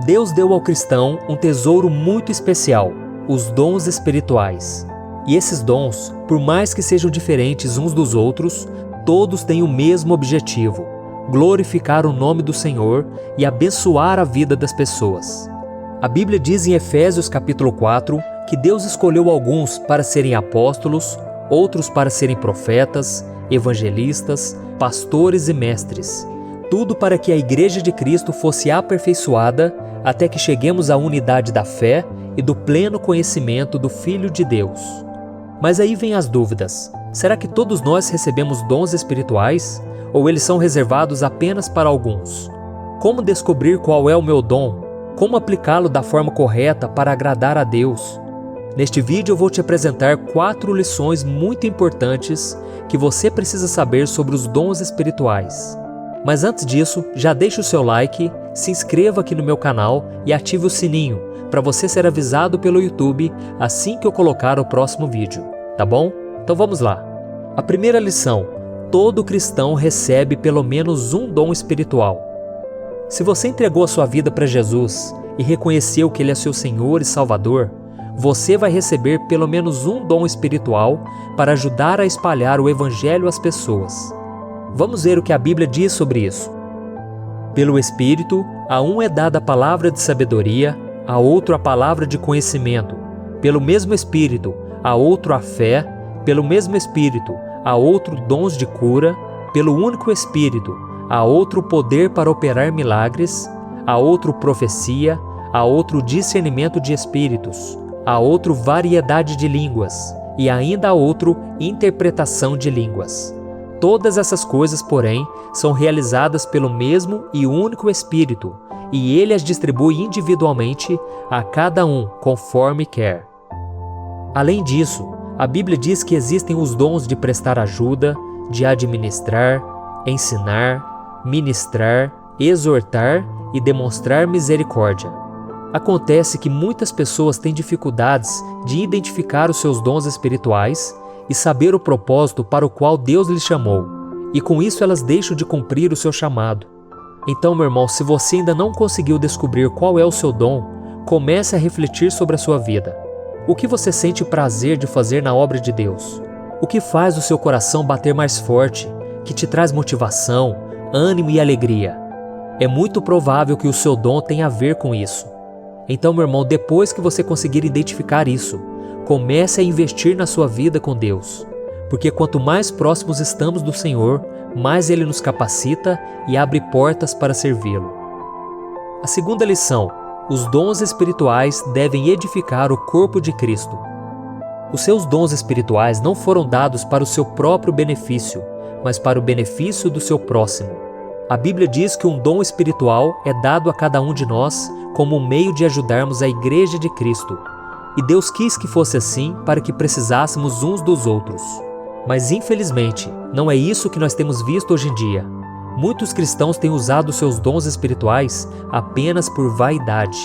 Deus deu ao cristão um tesouro muito especial, os dons espirituais. E esses dons, por mais que sejam diferentes uns dos outros, todos têm o mesmo objetivo: glorificar o nome do Senhor e abençoar a vida das pessoas. A Bíblia diz em Efésios capítulo 4 que Deus escolheu alguns para serem apóstolos, outros para serem profetas, evangelistas, pastores e mestres. Tudo para que a Igreja de Cristo fosse aperfeiçoada até que cheguemos à unidade da fé e do pleno conhecimento do Filho de Deus. Mas aí vem as dúvidas. Será que todos nós recebemos dons espirituais? Ou eles são reservados apenas para alguns? Como descobrir qual é o meu dom? Como aplicá-lo da forma correta para agradar a Deus? Neste vídeo eu vou te apresentar 4 lições muito importantes que você precisa saber sobre os dons espirituais. Mas antes disso, já deixe o seu like, se inscreva aqui no meu canal e ative o sininho para você ser avisado pelo YouTube assim que eu colocar o próximo vídeo, tá bom? Então vamos lá. A primeira lição: todo cristão recebe pelo menos um dom espiritual. Se você entregou a sua vida para Jesus e reconheceu que Ele é seu Senhor e Salvador, você vai receber pelo menos um dom espiritual para ajudar a espalhar o Evangelho às pessoas. Vamos ver o que a Bíblia diz sobre isso. Pelo Espírito, a um é dada a palavra de sabedoria, a outro a palavra de conhecimento. Pelo mesmo Espírito, a outro a fé, pelo mesmo Espírito, a outro dons de cura, pelo único Espírito, a outro poder para operar milagres, a outro profecia, a outro discernimento de espíritos, a outro variedade de línguas, e ainda a outro interpretação de línguas. Todas essas coisas, porém, são realizadas pelo mesmo e único Espírito, e Ele as distribui individualmente a cada um conforme quer. Além disso, a Bíblia diz que existem os dons de prestar ajuda, de administrar, ensinar, ministrar, exortar e demonstrar misericórdia. Acontece que muitas pessoas têm dificuldades de identificar os seus dons espirituais e saber o propósito para o qual Deus lhes chamou, e com isso elas deixam de cumprir o seu chamado. Então, meu irmão, se você ainda não conseguiu descobrir qual é o seu dom, comece a refletir sobre a sua vida. O que você sente prazer de fazer na obra de Deus? O que faz o seu coração bater mais forte, que te traz motivação, ânimo e alegria? É muito provável que o seu dom tenha a ver com isso. Então, meu irmão, depois que você conseguir identificar isso, comece a investir na sua vida com Deus, porque quanto mais próximos estamos do Senhor, mais Ele nos capacita e abre portas para servi-lo. A segunda lição: os dons espirituais devem edificar o corpo de Cristo. Os seus dons espirituais não foram dados para o seu próprio benefício, mas para o benefício do seu próximo. A Bíblia diz que um dom espiritual é dado a cada um de nós como um meio de ajudarmos a Igreja de Cristo. E Deus quis que fosse assim para que precisássemos uns dos outros. Mas infelizmente, não é isso que nós temos visto hoje em dia. Muitos cristãos têm usado seus dons espirituais apenas por vaidade,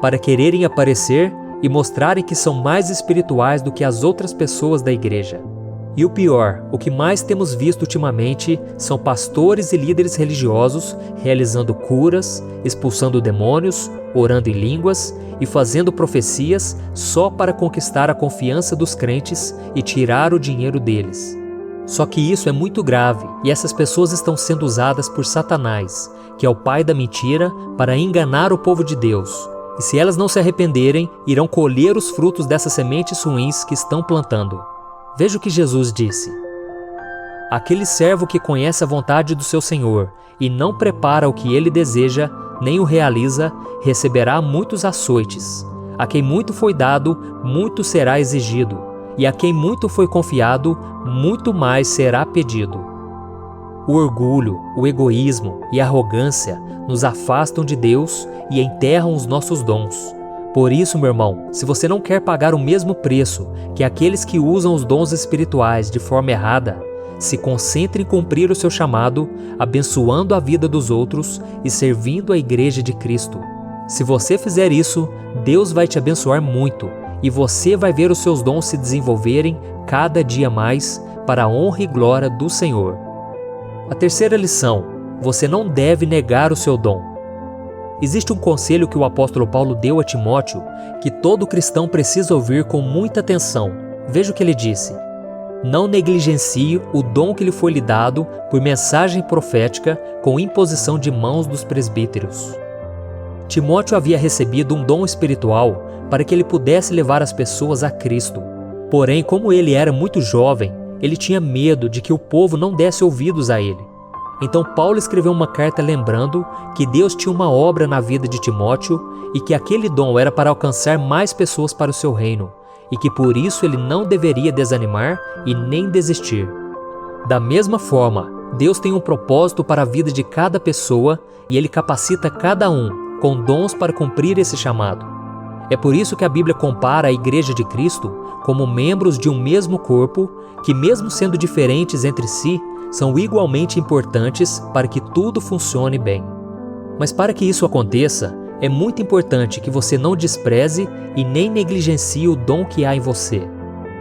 para quererem aparecer e mostrarem que são mais espirituais do que as outras pessoas da igreja. E o pior, o que mais temos visto ultimamente são pastores e líderes religiosos realizando curas, expulsando demônios, orando em línguas e fazendo profecias só para conquistar a confiança dos crentes e tirar o dinheiro deles. Só que isso é muito grave e essas pessoas estão sendo usadas por Satanás, que é o pai da mentira, para enganar o povo de Deus. E se elas não se arrependerem, irão colher os frutos dessas sementes ruins que estão plantando. Veja o que Jesus disse: aquele servo que conhece a vontade do seu Senhor e não prepara o que ele deseja, nem o realiza, receberá muitos açoites. A quem muito foi dado, muito será exigido, e a quem muito foi confiado, muito mais será pedido. O orgulho, o egoísmo e a arrogância nos afastam de Deus e enterram os nossos dons. Por isso, meu irmão, se você não quer pagar o mesmo preço que aqueles que usam os dons espirituais de forma errada, se concentre em cumprir o seu chamado, abençoando a vida dos outros e servindo a Igreja de Cristo. Se você fizer isso, Deus vai te abençoar muito e você vai ver os seus dons se desenvolverem cada dia mais para a honra e glória do Senhor. A terceira lição: você não deve negar o seu dom. Existe um conselho que o apóstolo Paulo deu a Timóteo que todo cristão precisa ouvir com muita atenção. Veja o que ele disse: não negligencie o dom que lhe foi lhe dado por mensagem profética com imposição de mãos dos presbíteros. Timóteo havia recebido um dom espiritual para que ele pudesse levar as pessoas a Cristo. Porém, como ele era muito jovem, ele tinha medo de que o povo não desse ouvidos a ele. Então Paulo escreveu uma carta lembrando que Deus tinha uma obra na vida de Timóteo e que aquele dom era para alcançar mais pessoas para o seu reino, e que por isso ele não deveria desanimar e nem desistir. Da mesma forma, Deus tem um propósito para a vida de cada pessoa e Ele capacita cada um com dons para cumprir esse chamado. É por isso que a Bíblia compara a Igreja de Cristo como membros de um mesmo corpo que, mesmo sendo diferentes entre si, são igualmente importantes para que tudo funcione bem. Mas para que isso aconteça, é muito importante que você não despreze e nem negligencie o dom que há em você.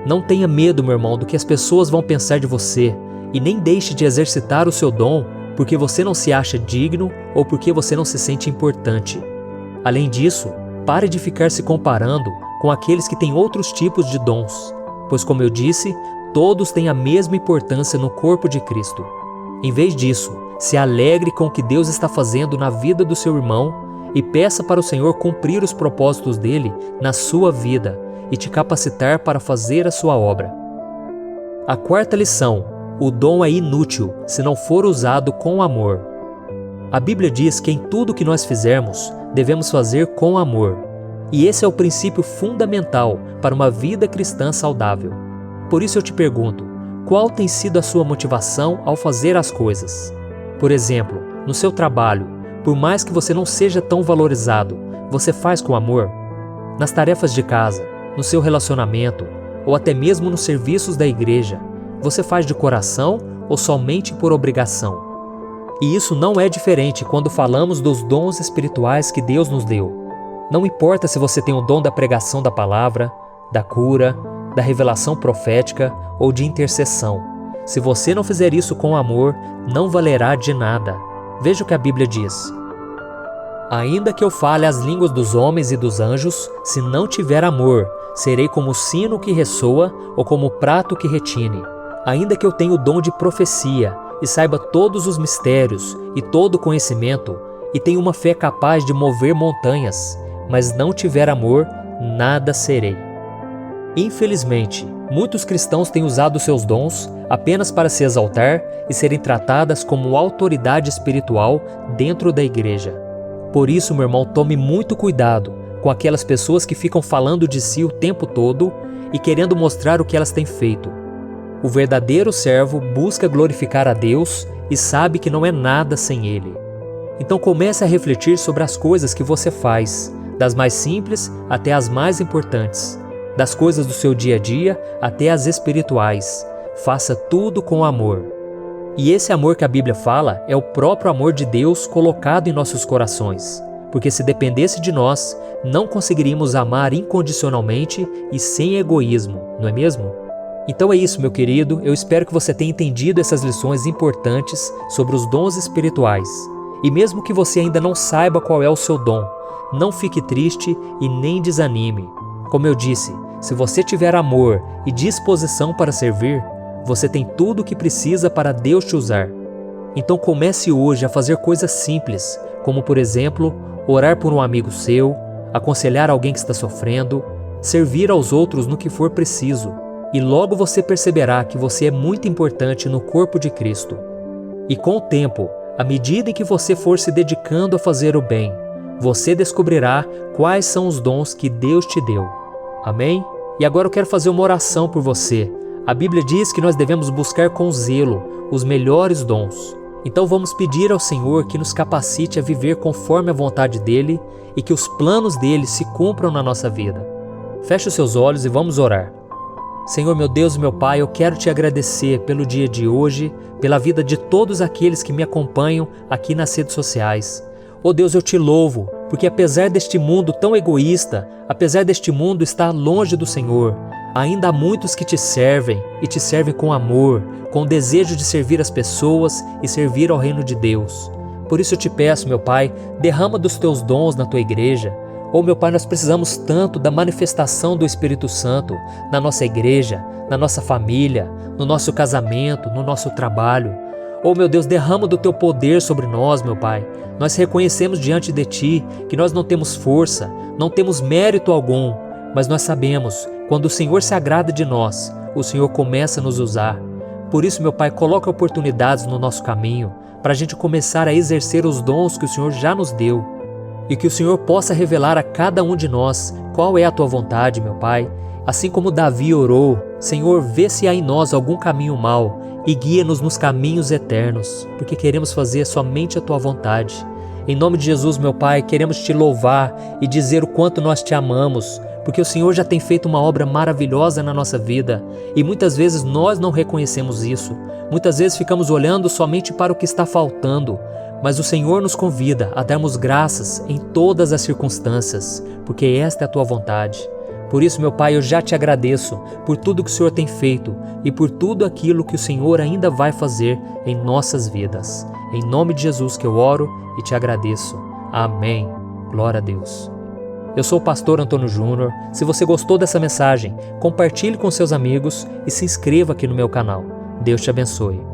Não tenha medo, meu irmão, do que as pessoas vão pensar de você e nem deixe de exercitar o seu dom porque você não se acha digno ou porque você não se sente importante. Além disso, pare de ficar se comparando com aqueles que têm outros tipos de dons, pois, como eu disse, todos têm a mesma importância no corpo de Cristo. Em vez disso, se alegre com o que Deus está fazendo na vida do seu irmão e peça para o Senhor cumprir os propósitos dele na sua vida e te capacitar para fazer a sua obra. A quarta lição: o dom é inútil se não for usado com amor. A Bíblia diz que em tudo que nós fizermos, devemos fazer com amor. E esse é o princípio fundamental para uma vida cristã saudável. Por isso eu te pergunto, qual tem sido a sua motivação ao fazer as coisas? Por exemplo, no seu trabalho, por mais que você não seja tão valorizado, você faz com amor? Nas tarefas de casa, no seu relacionamento, ou até mesmo nos serviços da igreja, você faz de coração ou somente por obrigação? E isso não é diferente quando falamos dos dons espirituais que Deus nos deu. Não importa se você tem o dom da pregação da palavra, da cura, da revelação profética ou de intercessão. Se você não fizer isso com amor, não valerá de nada. Veja o que a Bíblia diz: ainda que eu fale as línguas dos homens e dos anjos, se não tiver amor, serei como o sino que ressoa ou como o prato que retine. Ainda que eu tenha o dom de profecia e saiba todos os mistérios e todo o conhecimento e tenha uma fé capaz de mover montanhas, mas não tiver amor, nada serei. Infelizmente, muitos cristãos têm usado seus dons apenas para se exaltar e serem tratadas como autoridade espiritual dentro da igreja. Por isso, meu irmão, tome muito cuidado com aquelas pessoas que ficam falando de si o tempo todo e querendo mostrar o que elas têm feito. O verdadeiro servo busca glorificar a Deus e sabe que não é nada sem Ele. Então comece a refletir sobre as coisas que você faz, das mais simples até as mais importantes, das coisas do seu dia a dia até as espirituais. Faça tudo com amor. E esse amor que a Bíblia fala é o próprio amor de Deus colocado em nossos corações, porque se dependesse de nós, não conseguiríamos amar incondicionalmente e sem egoísmo, não é mesmo? Então é isso, meu querido, eu espero que você tenha entendido essas lições importantes sobre os dons espirituais. E mesmo que você ainda não saiba qual é o seu dom, não fique triste e nem desanime. Como eu disse, se você tiver amor e disposição para servir, você tem tudo o que precisa para Deus te usar. Então comece hoje a fazer coisas simples, como por exemplo, orar por um amigo seu, aconselhar alguém que está sofrendo, servir aos outros no que for preciso. E logo você perceberá que você é muito importante no corpo de Cristo. E com o tempo, à medida em que você for se dedicando a fazer o bem, você descobrirá quais são os dons que Deus te deu. Amém? E agora eu quero fazer uma oração por você. A Bíblia diz que nós devemos buscar com zelo os melhores dons. Então vamos pedir ao Senhor que nos capacite a viver conforme a vontade dEle e que os planos dEle se cumpram na nossa vida. Feche os seus olhos e vamos orar. Senhor, meu Deus e meu Pai, eu quero te agradecer pelo dia de hoje, pela vida de todos aqueles que me acompanham aqui nas redes sociais. Oh Deus, eu te louvo, porque apesar deste mundo tão egoísta, apesar deste mundo estar longe do Senhor, ainda há muitos que te servem e te servem com amor, com o desejo de servir as pessoas e servir ao reino de Deus. Por isso eu te peço, meu Pai, derrama dos teus dons na tua igreja. Meu Pai, nós precisamos tanto da manifestação do Espírito Santo na nossa igreja, na nossa família, no nosso casamento, no nosso trabalho. Meu Deus, derrama do teu poder sobre nós, meu Pai. Nós reconhecemos diante de ti que nós não temos força, não temos mérito algum, mas nós sabemos, quando o Senhor se agrada de nós, o Senhor começa a nos usar. Por isso, meu Pai, coloca oportunidades no nosso caminho para a gente começar a exercer os dons que o Senhor já nos deu. E que o Senhor possa revelar a cada um de nós qual é a tua vontade, meu Pai. Assim como Davi orou, Senhor, vê se há em nós algum caminho mau e guia-nos nos caminhos eternos, porque queremos fazer somente a tua vontade. Em nome de Jesus, meu Pai, queremos te louvar e dizer o quanto nós te amamos, porque o Senhor já tem feito uma obra maravilhosa na nossa vida e muitas vezes nós não reconhecemos isso. Muitas vezes ficamos olhando somente para o que está faltando, mas o Senhor nos convida a darmos graças em todas as circunstâncias, porque esta é a tua vontade. Por isso, meu Pai, eu já te agradeço por tudo que o Senhor tem feito e por tudo aquilo que o Senhor ainda vai fazer em nossas vidas. Em nome de Jesus que eu oro e te agradeço. Amém. Glória a Deus. Eu sou o pastor Antônio Júnior. Se você gostou dessa mensagem, compartilhe com seus amigos e se inscreva aqui no meu canal. Deus te abençoe.